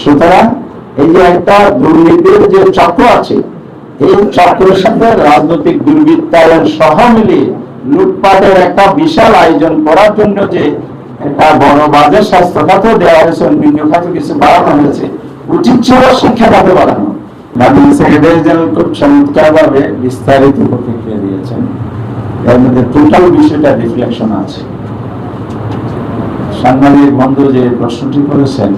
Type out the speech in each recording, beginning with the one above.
সুতরাং এই যে একটা দুর্নীতির যে চক্র আছে, এই চক্রের সাথে রাজনৈতিক দুর্বৃত্তায়ন সহ মিলিয়ে লুটপাটের একটা বিশাল আয়োজন করার জন্য যে একটা বড় বাজেট স্বাস্থ্য খাতে দেওয়া হয়েছে, অন্যান্য খাতে কিছু বাড়ানো হয়েছে, উচিত ছিল শিক্ষা খাতে বাড়ানো। মাননীয় সেক্রেটারি জেনারেল খুব চমৎকার ভাবে বিস্তারিত প্রতিক্রিয়া দিয়েছেন, এর মধ্যে টোটাল বিষয়টা রিফ্লেকশন আছে। সাংবাদিক বন্ধু যে প্রশ্নটি করেছেন,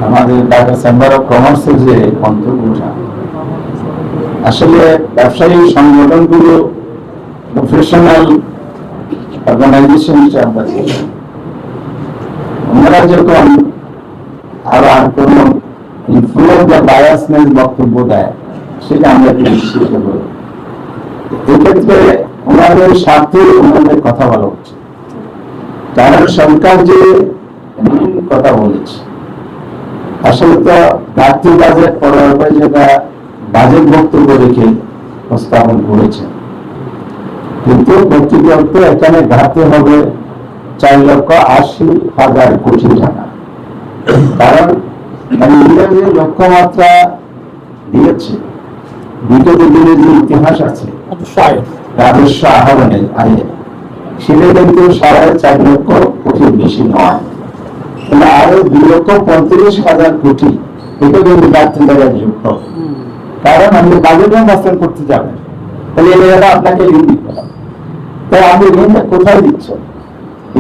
আমাদের ঢাকা চেম্বার অফ কমার্সের যে মন্তব্যটা, আসলে ব্যবসায়ী সংগঠনগুলো প্রফেশনাল অর্গানাইজেশন হিসেবে ওনারা যখন আর কোন ইনফ্লুয়েন্স বা বায়াসনেস বক্তব্য দেয়, সেটা আমরা একটু নিশ্চিত করি। এক্ষেত্রে ওনাদের স্বার্থে ওনাদের কথা বলা উচিত, কারণ সরকার যে কথা বলেছে আসলে তো ঘাটতি বাজেট করার পরে যেটা বাজেট বক্তব্য রেখে প্রস্তাবন করেছে, কিন্তু কর্তৃপক্ষ এখানে ঘাটতি হবে 4,80,000 কোটি টাকা। কারণ ইংরেজি লক্ষ্যমাত্রা দিয়েছে, বিগত দিনের যে ইতিহাস আছে রাজস্ব আহরণের আইনে, সেটা কিন্তু 4.5 কোটির বেশি নয়, আরো 2,35,000 কোটি, এটা কিন্তু ঘাটতি দ্বারা যুক্ত। কারণ আপনি বাজেট বাস্তবায়ন করতে যাবেন, তাহলে এটা আপনাকে ঋণ দিতে হবে। তাই আপনি ঋণটা কোথায় দিচ্ছেন?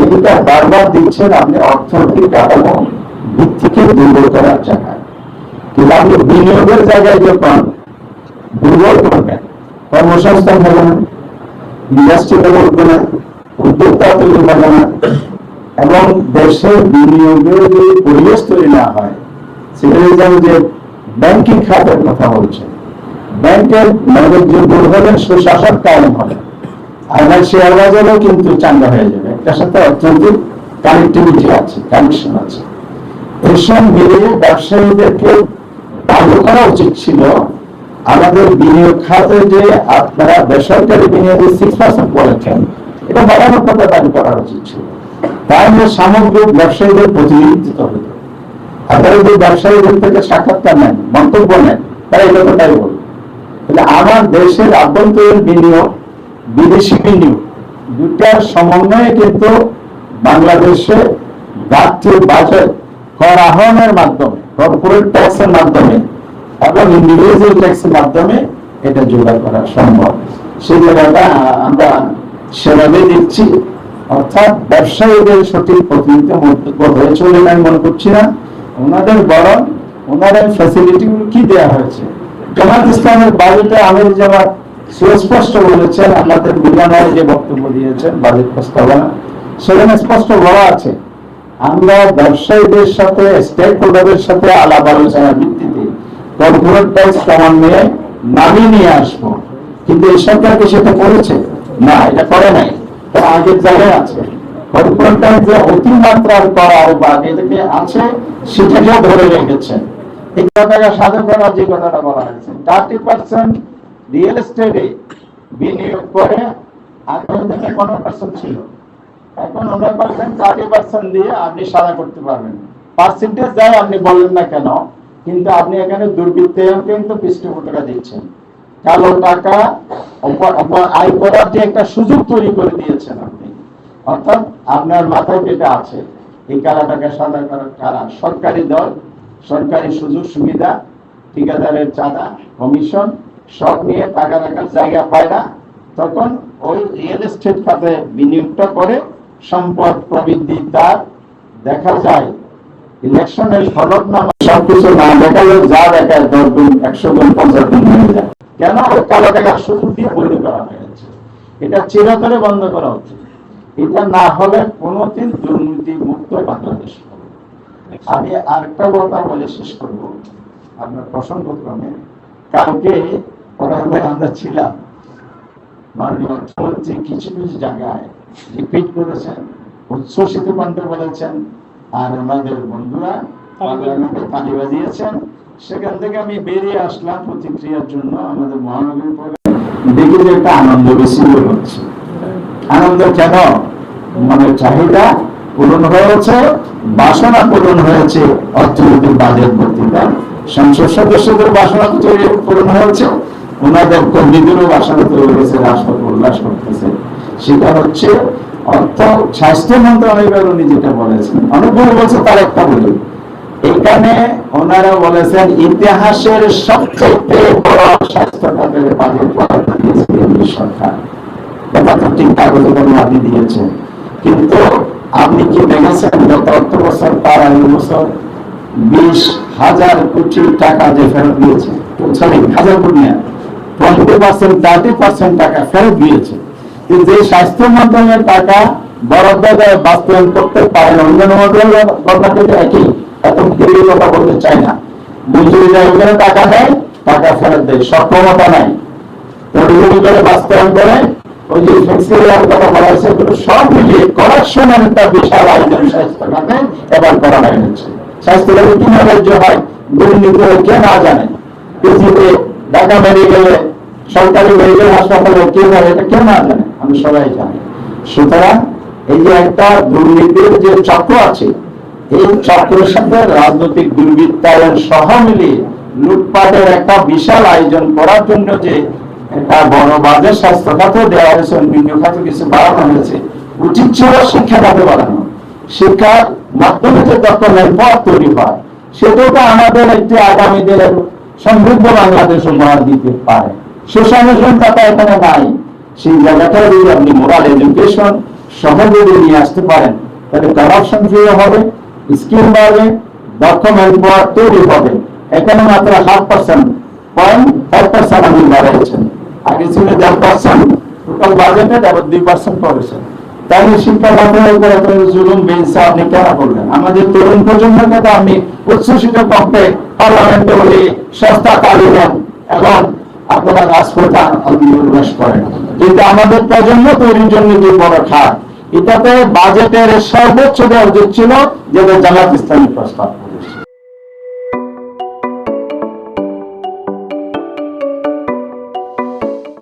ঋণটা বারবার দিচ্ছেন আপনি অর্থনৈতিক কাঠামো ভিত্তিকে দুর্বল করার জায়গায়। কিন্তু আপনি বিনিয়োগের জায়গায় যখন দুর্বল করবেন, কর্মসংস্থান হবে না, ইন্ডাস্ট্রি উঠবে না, উদ্যোক্তা তৈরি হবে না, এবং দেশের বিনিয়োগের যদি পরিবেশ তৈরি না হয়, সেখানে যেমন যে ব্যাংকিং খাতের কথা বলছে, ব্যাংকের নৈরাজ্য দূর হলে সুশাসন কায়েম হবে, আর শেয়ার বাজারও কিন্তু চাঙ্গা হয়ে যাবে, এটার সাথে অর্থনৈতিক কানেক্টিভিটি আছে, কানেকশন আছে। এসব মিলিয়ে ব্যবসায়ীদেরকে চালু করা উচিত ছিল আমাদের বিনিয়োগ খাতে যে আপনারা বেসরকারি বিনিয়োগে 6% বলেছেন, এটা বাড়ানোর কথা দাবি করা উচিত ছিল। তাহলে সামগ্রিক ব্যবসায়ীদের প্রতিনিধিত্ব হতো। আপনারা যদি ব্যবসায়ীদের থেকে সাক্ষাৎকার নেন, মন্তব্য নেন, তারা এই কথাটাই বলবে। তাহলে আমার দেশের আভ্যন্তরীণ বিনিয়োগ, বিদেশি বিনিয়োগ দুটার সমন্বয়ে কিন্তু বাংলাদেশে ঘাটতি বাজেট কর আহরণের মাধ্যমে, কর্পোরেট ট্যাক্সের মাধ্যমে এবং ইন্ডিভিজুয়াল ট্যাক্সের মাধ্যমে এটা জোগাড় করা সম্ভব। সেই জায়গাটা আমরা সেভাবে দিচ্ছি, অর্থাৎ ব্যবসায়ীদের সঠিক প্রতিনিধিত্ব হয়ে চলে আমি মনে করছি না। ওনাদের বরং ওনাদের ফ্যাসিলিটিগুলো কি দেওয়া হয়েছে, জামাত ইসলামের বাজেটে আমির জামাত সুস্পষ্ট বলেছেন, আমাদের বিজ্ঞানের যে বক্তব্য দিয়েছেন বাজেট প্রস্তাবনা, সেখানে স্পষ্ট বলা আছে আমরা ব্যবসায়ীদের সাথে, স্টেক হোল্ডারের সাথে আলাপ আলোচনার ভিত্তিতে কর্পোরেট ট্যাক্স সমন্বয়ে নামিয়ে নিয়ে আসবো। কিন্তু এই সরকারকে সেটা করেছে না, এটা করে নাই, আগের জায়গায় আছে। কর্পোরেট ট্যাক্স যে অতিমাত্রার করার বা এদিকে আছে, সেটাকেও ধরে রেখেছেন। এই কথাটা সাধু করার যে কথাটা বলা হয়েছে, 30% রিয়েল এস্টেটে বিনিয়োগ করে আগে থেকে 15% ছিল, এখন 19% 30% দিয়ে আপনি সাদা করতে পারবেন। পার্সেন্টেজ যায় আপনি বললেন না কেন, কিন্তু আপনি এখানে দুর্বৃত্তায়ন কিন্তু পৃষ্ঠপোষকতা দিচ্ছেন, কালো টাকা আয় করার যে একটা সুযোগ তৈরি করে দিয়েছেন আপনি। অর্থাৎ আপনার মাথায় যেটা আছে, এই কালো টাকা সাদা করার কারা সরকারি দল, সরকারি সুযোগ সুবিধা, ঠিকাদারের চাঁদা, কমিশন সব নিয়ে টাকা রাখার জায়গা পায় না, তখন ওই রিয়েল এস্টেট খাতে বিনিয়োগটা করে সম্পদ প্রবৃদ্ধি তার দেখা যায়। ইলেকশনের ফলকনামা সবকিছু না দেখালে যা দেখায় 10 গুণ 100 গুণ 50 গুণ হয়ে যায়। কেন ওই কালো টাকার সুযোগ দিয়ে বৈধ করা হয়েছে? এটা চিরতরে বন্ধ করা উচিত। এটা না হলে কোনোদিন দুর্নীতি মুক্ত বাংলাদেশ হবে। আমি আরেকটা কথা বলে শেষ করব আপনার প্রসঙ্গক্রমে। কালকে আমরা ছিলাম, মাননীয় অর্থমন্ত্রী কিছু কিছু জায়গায় রিপিট করেছেন, উচ্ছ্বসিত কণ্ঠে বলেছেন, আর আমাদের বন্ধুরা পার্লামেন্টে তালি বাজিয়েছেন। সেখান থেকে আমি বেরিয়ে আসলাম প্রতিক্রিয়ার জন্য আমাদের মহানগরী পরে, দেখি যে একটা আনন্দ বেশি হচ্ছে। আনন্দ কেন? মানে চাহিদা পূরণ হয়েছে, বাসনা পূরণ হয়েছে অর্থনৈতিক বাজেট বক্তৃতা। সংসদ সদস্যদের বাসনা পূরণ হয়েছে, ওনাদের কর্মীদেরও বাসনা তৈরি হয়েছে, রাষ্ট্রপতি উল্লাস করতেছে। সেটা হচ্ছে অর্থ স্বাস্থ্য মন্ত্রণালয়ের উনি যেটা বলেছেন, অনেকগুলো বলছে, তার একটা বলি। এখানে ওনারা বলেছেন ইতিহাসের সবচেয়ে বড় স্বাস্থ্য খাতের বাজেট দিয়েছে কেন্দ্রীয় সরকার। কথা তো ঠিক কাগজে কলমে আপনি দিয়েছেন, কিন্তু আপনি কি দেখেছেন গত অর্থ বছর তার আগের বছর 20,000 কোটি টাকা যে ফেরত দিয়েছে, সরি 1,000 কোটি না, 20%, 30% টাকা ফেরত দিয়েছে। কিন্তু যে স্বাস্থ্য মন্ত্রণালয়ের টাকা বরাদ্দ দেয় বাস্তবায়ন করতে পারে না, অন্যান্য মন্ত্রণালয়ের কথা কিন্তু একই, এত ক্লিয়ার কথা বলতে চাই না। মঞ্জুরি দেয় ওখানে টাকা দেয়, টাকা ফেরত দেয়, সক্ষমতা নাই, পরিমাণ করে বাস্তবায়ন করে। ওই যে ফ্লেক্সিবল কথা বলা হয়েছে, সব মিলিয়ে করাপশনের একটা বিশাল আয়োজন স্বাস্থ্য খাতে এবার করা হয়েছে। স্বাস্থ্য খাতে কি নৈরাজ্য হয়, দুর্নীতি হয়, কে না জানে? পৃথিবীতে ঢাকা মেডিকেলে, সরকারি মেডিকেল হাসপাতালে কে হয়, এটা কেউ না জানে? আমি সবাই জানি। সুতরাং এই যে একটা দুর্নীতির যে চক্র আছে, এই চক্রের সাথে রাজনৈতিক দুর্বৃত্তায়ন সহ মিলিয়ে লুটপাটের একটা বিশাল আয়োজন করার জন্য যে একটা বড় বাজেট স্বাস্থ্য খাতে দেওয়া হয়েছে, অন্যান্য খাতে কিছু বাড়ানো হয়েছে। উচিত ছিল শিক্ষা খাতে বাড়ানো, শিক্ষার মাধ্যমে যে দক্ষতার পথ তৈরি হয়, সেটাও তো আমাদের একটি আগামী দিনের সমৃদ্ধ বাংলাদেশ উপহার দিতে পারে। সুসংগঠনতা এখানে নাই, সেই জায়গাটা যদি আপনি মোরাল এডুকেশন সহ যদি নিয়ে আসতে পারেন, তাহলে কারাপশন ফ্রি হবে, স্কিল বাড়বে, দক্ষ ম্যানপাওয়ার তৈরি হবে। এখানে মাত্র 0.5% আপনি বাড়াইছেন, আগে ছিল 1% টোটাল বাজেটে, আবার 2% করেছেন। তাহলে শিক্ষা খাতের উপর এত জুলুম বেঞ্চে আপনি কেন করলেন? আমাদের তরুণ প্রজন্মকে তো আপনি উচ্চশিক্ষা পক্ষে পার্লামেন্টে বলে সস্তা কালি দেন এবং আপনারা রাজপ্রধান উল্লাস করেন, কিন্তু আমাদের প্রজন্ম তৈরির জন্য যে বড় খাত, এটাতে বাজেটের সর্বোচ্চ দেওয়া উচিত ছিল যেটা জামাত ইসলামী প্রস্তাব।